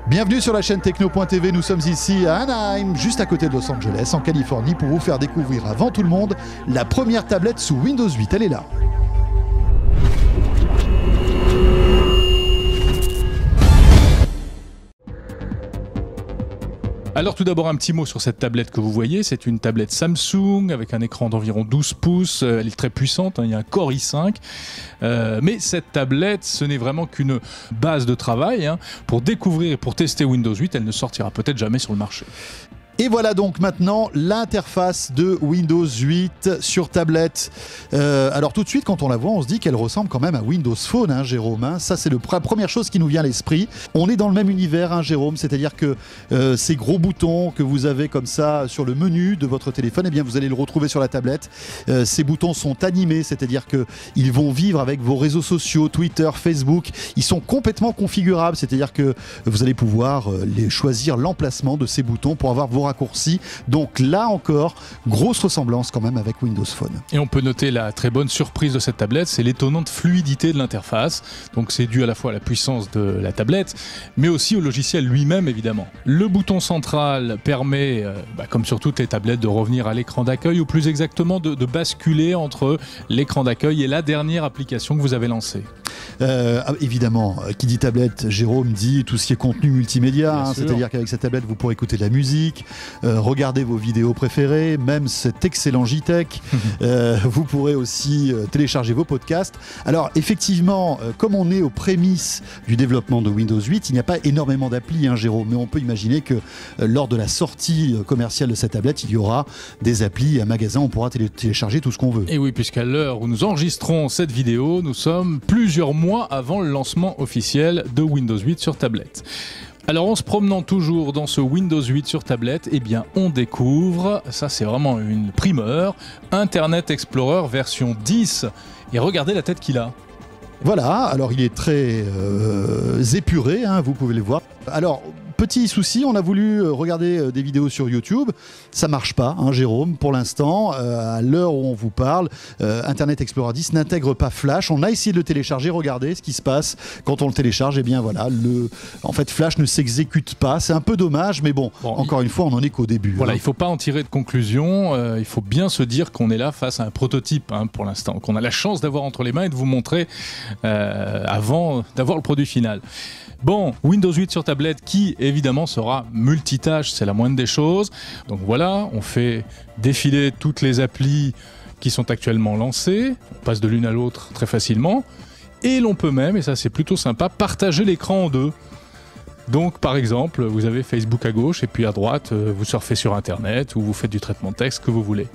Bienvenue sur la chaîne Techno.tv, nous sommes ici à Anaheim, juste à côté de Los Angeles, en Californie, pour vous faire découvrir avant tout le monde la première tablette sous Windows 8. Elle est là. Alors tout d'abord un petit mot sur cette tablette que vous voyez, c'est une tablette Samsung avec un écran d'environ 12 pouces, elle est très puissante, il y a un Core i5, mais cette tablette ce n'est vraiment qu'une base de travail, pour découvrir et pour tester Windows 8, elle ne sortira peut-être jamais sur le marché. Et voilà donc maintenant l'interface de Windows 8 sur tablette. Alors tout de suite quand on la voit on se dit qu'elle ressemble quand même à Windows Phone, Jérôme. Ça c'est la première chose qui nous vient à l'esprit. On est dans le même univers, Jérôme, c'est-à-dire que ces gros boutons que vous avez comme ça sur le menu de votre téléphone, eh bien vous allez le retrouver sur la tablette. Ces boutons sont animés, c'est-à-dire qu'ils vont vivre avec vos réseaux sociaux, Twitter, Facebook. Ils sont complètement configurables, c'est-à-dire que vous allez pouvoir choisir l'emplacement de ces boutons pour avoir vos raccourcis. Donc là encore, grosse ressemblance quand même avec Windows Phone. Et on peut noter la très bonne surprise de cette tablette, c'est l'étonnante fluidité de l'interface. Donc c'est dû à la fois à la puissance de la tablette, mais aussi au logiciel lui-même évidemment. Le bouton central permet, comme sur toutes les tablettes, de revenir à l'écran d'accueil, ou plus exactement de basculer entre l'écran d'accueil et la dernière application que vous avez lancée. Évidemment, qui dit tablette, Jérôme dit tout ce qui est contenu multimédia, c'est-à-dire qu'avec cette tablette vous pourrez écouter de la musique, regarder vos vidéos préférées, même cet excellent JTech. Vous pourrez aussi télécharger vos podcasts. Alors effectivement, comme on est aux prémices du développement de Windows 8, il n'y a pas énormément d'applis, Jérôme, mais on peut imaginer que lors de la sortie commerciale de cette tablette, il y aura des applis, un magasin, on pourra télécharger tout ce qu'on veut. Et oui, puisqu'à l'heure où nous enregistrons cette vidéo, nous sommes plusieurs mois avant le lancement officiel de Windows 8 sur tablette. Alors en se promenant toujours dans ce Windows 8 sur tablette, eh bien on découvre, ça c'est vraiment une primeur, Internet Explorer version 10. Et regardez la tête qu'il a. Voilà, alors il est très épuré, vous pouvez le voir. Alors, petit souci, on a voulu regarder des vidéos sur YouTube, ça marche pas, Jérôme, pour l'instant, à l'heure où on vous parle, Internet Explorer 10 n'intègre pas Flash. On a essayé de le télécharger, regardez ce qui se passe quand on le télécharge, et bien voilà, en fait Flash ne s'exécute pas, c'est un peu dommage, mais bon encore une fois, on n'en est qu'au début. Voilà, il ne faut pas en tirer de conclusion, il faut bien se dire qu'on est là face à un prototype pour l'instant, qu'on a la chance d'avoir entre les mains et de vous montrer avant d'avoir le produit final. Bon, Windows 8 sur tablette qui évidemment sera multitâche, c'est la moindre des choses. Donc voilà, on fait défiler toutes les applis qui sont actuellement lancées, on passe de l'une à l'autre très facilement, et l'on peut même, et ça c'est plutôt sympa, partager l'écran en deux. Donc par exemple, vous avez Facebook à gauche et puis à droite, vous surfez sur Internet ou vous faites du traitement de texte que vous voulez.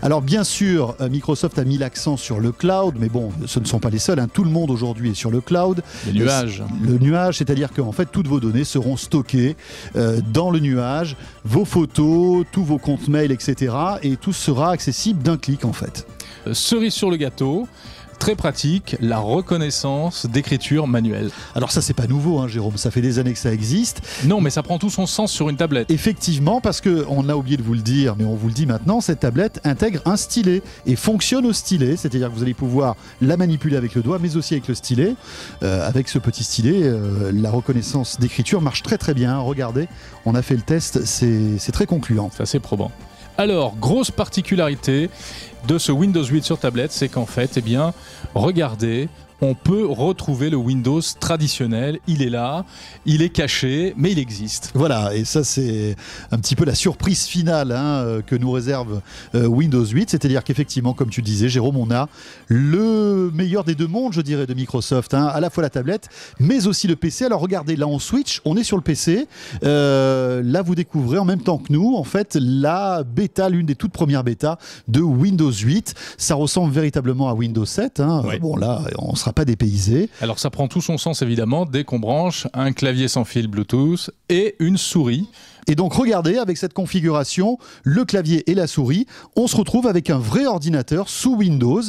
Alors bien sûr, Microsoft a mis l'accent sur le cloud, mais bon, ce ne sont pas les seuls, tout le monde aujourd'hui est sur le cloud. Les nuages. Le nuage, c'est-à-dire qu'en fait, toutes vos données seront stockées dans le nuage, vos photos, tous vos comptes mail, etc. Et tout sera accessible d'un clic en fait. Cerise sur le gâteau. Très pratique, la reconnaissance d'écriture manuelle. Alors ça c'est pas nouveau, Jérôme, ça fait des années que ça existe. Non, mais ça prend tout son sens sur une tablette. Effectivement, parce qu'on a oublié de vous le dire, mais on vous le dit maintenant, cette tablette intègre un stylet et fonctionne au stylet, c'est-à-dire que vous allez pouvoir la manipuler avec le doigt, mais aussi avec le stylet. Avec ce petit stylet, la reconnaissance d'écriture marche très très bien. Regardez, on a fait le test, c'est très concluant. C'est assez probant. Alors, grosse particularité de ce Windows 8 sur tablette, c'est qu'en fait, regardez, on peut retrouver le Windows traditionnel. Il est là, il est caché, mais il existe. Voilà, et ça c'est un petit peu la surprise finale que nous réserve Windows 8. C'est-à-dire qu'effectivement, comme tu disais, Jérôme, on a le meilleur des deux mondes, je dirais, de Microsoft. À la fois la tablette, mais aussi le PC. Alors regardez, là on switch, on est sur le PC. Là vous découvrez en même temps que nous, en fait, la bêta, l'une des toutes premières bêtas de Windows 8. Ça ressemble véritablement à Windows 7. Oui. Bon là, on sera pas dépaysé. Alors ça prend tout son sens évidemment dès qu'on branche un clavier sans fil Bluetooth et une souris. Et donc regardez, avec cette configuration, le clavier et la souris, on se retrouve avec un vrai ordinateur sous Windows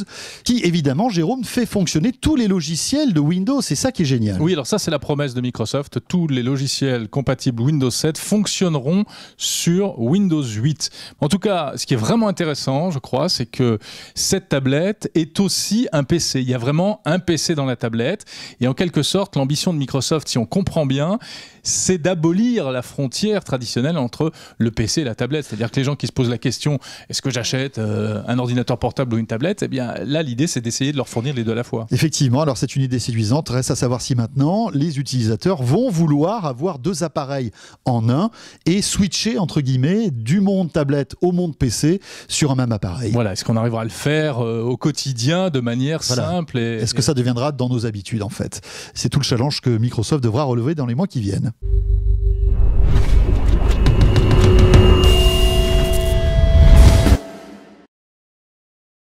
qui évidemment, Jérôme, fait fonctionner tous les logiciels de Windows. C'est ça qui est génial. Oui, alors ça c'est la promesse de Microsoft. Tous les logiciels compatibles Windows 7 fonctionneront sur Windows 8. En tout cas, ce qui est vraiment intéressant, je crois, c'est que cette tablette est aussi un PC. Il y a vraiment un PC dans la tablette. Et en quelque sorte, l'ambition de Microsoft, si on comprend bien, c'est d'abolir la frontière traditionnelle entre le PC et la tablette. C'est-à-dire que les gens qui se posent la question, est-ce que j'achète un ordinateur portable ou une tablette? Eh bien là, l'idée, c'est d'essayer de leur fournir les deux à la fois. Effectivement, alors c'est une idée séduisante. Reste à savoir si maintenant, les utilisateurs vont vouloir avoir deux appareils en un et switcher, entre guillemets, du monde tablette au monde PC sur un même appareil. Voilà, est-ce qu'on arrivera à le faire au quotidien de manière simple Est-ce que ça deviendra dans nos habitudes, en fait? C'est tout le challenge que Microsoft devra relever dans les mois qui viennent.